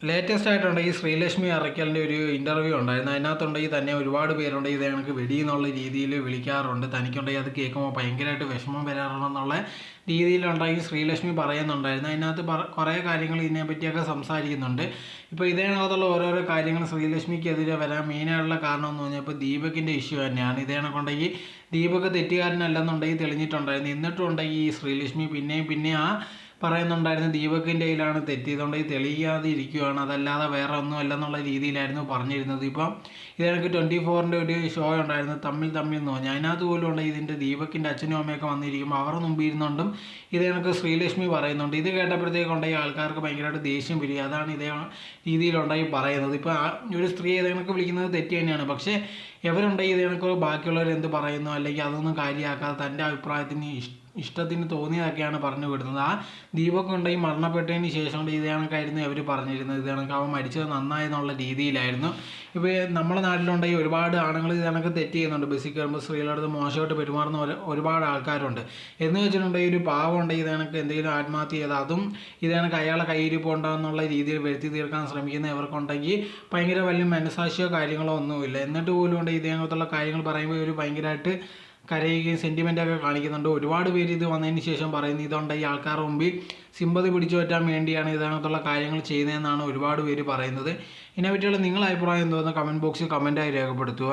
Latest ആയിട്ടുണ്ടെങ്കിൽ ശ്രീലക്ഷ്മി അറയ്ക്കലിൻ്റെ ഒരു interview ഉണ്ടായിരുന്നു. അതിനകത്തുണ്ടെങ്കിൽ തന്നെ ഒരുപാട് പേരുണ്ടെങ്കിൽ ഇത് ഞങ്ങൾക്ക് വെടിയെന്നുള്ള രീതിയിൽ വിളിക്കാറുണ്ട്. തനിക്കുണ്ടെങ്കിൽ അത് കേൾക്കുമ്പോൾ ഭയങ്കരമായിട്ട് വിഷമം വരാറുണ്ടെന്നുള്ള രീതിയിലുണ്ടെങ്കിൽ ശ്രീലക്ഷ്മി പറയുന്നുണ്ടായിരുന്നു. അതിനകത്ത് കുറേ കാര്യങ്ങൾ ഇതിനെപ്പറ്റിയൊക്കെ സംസാരിക്കുന്നുണ്ട്. ഇപ്പോൾ ഇതിനകത്തുള്ള ഓരോരോ കാര്യങ്ങൾ ശ്രീലക്ഷ്മിക്കെതിരെ വരാൻ മെയിനായിട്ടുള്ള കാരണം എന്ന് പറഞ്ഞാൽ ഇപ്പോൾ ദീപകിൻ്റെ ഇഷ്യൂ തന്നെയാണ്. ഇതേണക്കുണ്ടെങ്കിൽ ദീപക് തെറ്റുകാരനല്ലെന്നുണ്ടെങ്കിൽ തെളിഞ്ഞിട്ടുണ്ടായിരുന്നു. എന്നിട്ടുണ്ടെങ്കിൽ ഈ ശ്രീലക്ഷ്മി പിന്നെ ആ പറയുന്നുണ്ടായിരുന്നു ദീപകിൻ്റെ കയ്യിലാണ് തെറ്റിയതുകൊണ്ട് തെളിയാതെ ഇരിക്കുകയാണ്, അതല്ലാതെ വേറെ ഒന്നും അല്ലെന്നുള്ള രീതിയിലായിരുന്നു പറഞ്ഞിരുന്നത്. ഇപ്പം ഇതെനിക്ക് 24ൻ്റെ ഒരു ഷോ ഉണ്ടായിരുന്നു, തമ്മിൽ എന്ന് പറഞ്ഞാൽ. അതിനകത്ത് പോലും ഉണ്ട് ഇതിൻ്റെ ദീപകിൻ്റെ അച്ഛനും അമ്മയൊക്കെ വന്നിരിക്കുമ്പോൾ അവരുടെ മുമ്പിൽ ഇരുന്നുകൊണ്ടും ഇതെനിക്ക് ശ്രീലക്ഷ്മി പറയുന്നുണ്ട്. ഇത് കേട്ടപ്പോഴത്തേക്കുണ്ടെങ്കിൽ ആൾക്കാർക്ക് ഭയങ്കരമായിട്ട് ദേഷ്യം വരിക. അതാണ് ഇതേ രീതിയിലുണ്ടായി പറയുന്നത്. ഇപ്പോൾ ഒരു സ്ത്രീ ഇതെനിക്ക് വിളിക്കുന്നത് തെറ്റ് തന്നെയാണ്. പക്ഷേ എവരുണ്ടെങ്കിൽ ഇതെനിക്ക് ബാക്കിയുള്ളവർ എന്ത് പറയുന്നു അല്ലെങ്കിൽ അതൊന്നും കാര്യമാക്കാതെ തൻ്റെ അഭിപ്രായത്തിന് ഇഷ്ടത്തിന് തോന്നിയതൊക്കെയാണ് പറഞ്ഞു വിടുന്നത്. ആ ദീപക് ഉണ്ടെങ്കിൽ മരണപ്പെട്ടതിന് ശേഷം ഇതേ കണക്കായിരുന്നു അവർ പറഞ്ഞിരുന്നത്. ഇത് കണക്ക് അവൻ മരിച്ചത് നന്നായെന്നുള്ള രീതിയിലായിരുന്നു. ഇപ്പോൾ നമ്മുടെ നാട്ടിലുണ്ടെങ്കിൽ ഒരുപാട് ആണുങ്ങൾ ഇത് കണക്ക് തെറ്റ് ചെയ്യുന്നുണ്ട്. ബസ്സിൽ കയറുമ്പോൾ സ്ത്രീകളടുത്ത് മോശമായിട്ട് പെരുമാറുന്ന ഒരുപാട് ആൾക്കാരുണ്ട്. എന്ന് വെച്ചിട്ടുണ്ടെങ്കിൽ ഒരു പാവം ഉണ്ടെങ്കിൽ ഇത് കണക്ക് എന്തെങ്കിലും ആത്മഹത്യ ചെയ്ത് അതും ഇത് കണക്ക് അയാളെ കയ്യിരിപ്പ് ഉണ്ടാകുന്നുള്ള രീതിയിൽ വരുത്തി തീർക്കാൻ ശ്രമിക്കുന്ന ഇവർക്കുണ്ടെങ്കിൽ ഭയങ്കര വലിയ മനസാക്ഷിയോ കാര്യങ്ങളോ ഒന്നുമില്ല. എന്നിട്ട് പോലും ഉണ്ട് ഇതേ കണക്കുള്ള കാര്യങ്ങൾ പറയുമ്പോൾ ഇവർ ഭയങ്കരമായിട്ട് കരയുകയും സെൻറ്റിമെൻ്റൊക്കെ കാണിക്കുന്നുണ്ട്. ഒരുപാട് പേര് ഇത് വന്നതിന് ശേഷം പറയുന്നത് ഇതുകൊണ്ട് ഈ ആൾക്കാരുടെ മുമ്പിൽ സിമ്പതി പിടിച്ചു പറ്റാൻ വേണ്ടിയാണ് ഇതിനകത്തുള്ള കാര്യങ്ങൾ ചെയ്യുന്നതെന്നാണ് ഒരുപാട് പേര് പറയുന്നത്. ഇതിനെപ്പറ്റിയുള്ള നിങ്ങളുടെ അഭിപ്രായം എന്തോന്ന് കമൻറ്റ് ബോക്സിൽ കമൻറ്റായി രേഖപ്പെടുത്തുക.